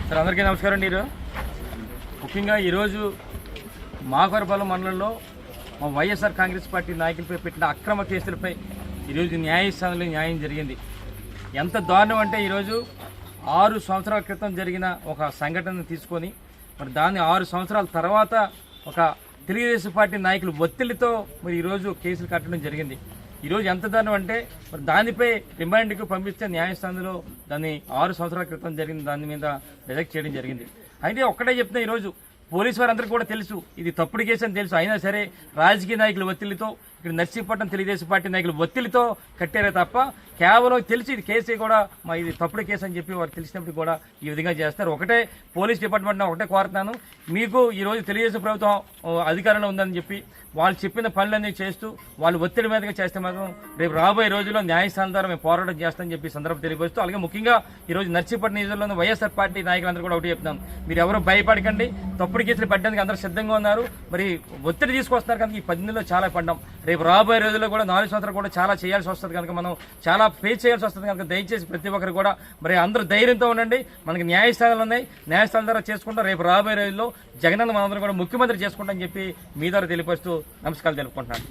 Sir అందరికీ నమస్కారం అండి. ముఖ్యంగా ఈరోజు మాకవరపాలెం మండలంలో మా వైఎస్ఆర్ కాంగ్రెస్ పార్టీ నాయకులపై పెట్టిన అక్రమ కేసులపై ఈరోజు న్యాయస్థానంలో న్యాయం జరిగింది. ఎంత దారుణం అంటే ఈరోజు 6 సంవత్సరాల క్రితం జరిగిన ఒక సంఘటనను తీసుకొని మరి దాన్ని 6 సంవత్సరాల తర్వాత ఒక తెలుగుదేశం పార్టీ నాయకులు ఒత్తిడితో మరి ఈరోజు కేసులు కట్టడం జరిగింది. ఈరోజు ఎంత దారుణం అంటే మరి దానిపై రిమాండ్కి పంపిస్తే న్యాయస్థానంలో దాన్ని 6 సంవత్సరాల క్రితం జరిగిన దాని మీద రిజెక్ట్ చేయడం జరిగింది. అయితే ఒక్కటే చెప్తున్నా, ఈరోజు పోలీసు వారందరికీ కూడా తెలుసు ఇది తప్పుడు కేసు అని తెలుసు. అయినా సరే రాజకీయ నాయకుల ఒత్తిడితో, ఇక్కడ నర్సీపట్నం తెలుగుదేశం పార్టీ నాయకులు ఒత్తిడితో కట్టారే తప్ప కేవలం తెలిసి ఇది కేసు కూడా ఇది తప్పుడు కేసు అని చెప్పి వారు తెలిసినప్పుడు కూడా ఈ విధంగా చేస్తారు. ఒకటే పోలీస్ డిపార్ట్మెంట్ ఒకటే కోరుతున్నాను, మీకు ఈరోజు తెలుగుదేశం ప్రభుత్వం అధికారంలో ఉందని చెప్పి వాళ్ళు చెప్పిన పనులన్నీ చేస్తూ వాళ్ళు ఒత్తిడి మీదగా చేస్తే మాత్రం రేపు రాబోయే రోజుల్లో న్యాయస్థానం ద్వారా మేము పోరాటం చేస్తామని చెప్పి సందర్భం తెలియపరుస్తూ, అలాగే ముఖ్యంగా ఈరోజు నర్సీపట్నం నియోజకవర్గంలో వైఎస్ఆర్ పార్టీ నాయకులందరూ కూడా ఒకటి చెప్తున్నాం, మీరు ఎవరు భయపడకండి, తప్పుడు కేసులు పడ్డానికి అందరూ సిద్ధంగా ఉన్నారు. మరి ఒత్తిడి తీసుకొస్తున్నారు కనుక ఈ 10 నెలల్లో చాలా పడ్డాం. రేపు రాబోయే రోజుల్లో కూడా 4 సంవత్సరాలు కూడా చాలా చేయాల్సి వస్తుంది కనుక మనం చాలా ఫేస్ చేయాల్సి వస్తుంది కనుక దయచేసి ప్రతి ఒక్కరు కూడా మరి అందరూ ధైర్యంతో ఉండండి. మనకి న్యాయస్థానాలు ఉన్నాయి, న్యాయస్థానం ద్వారా చేసుకుంటాం. రేపు రాబోయే రోజుల్లో జగనన్న మనందరం కూడా ముఖ్యమంత్రి చేసుకుంటామని చెప్పి మీ ద్వారా తెలియపరుస్తూ నమస్కారాలు తెలుపుకుంటున్నాను.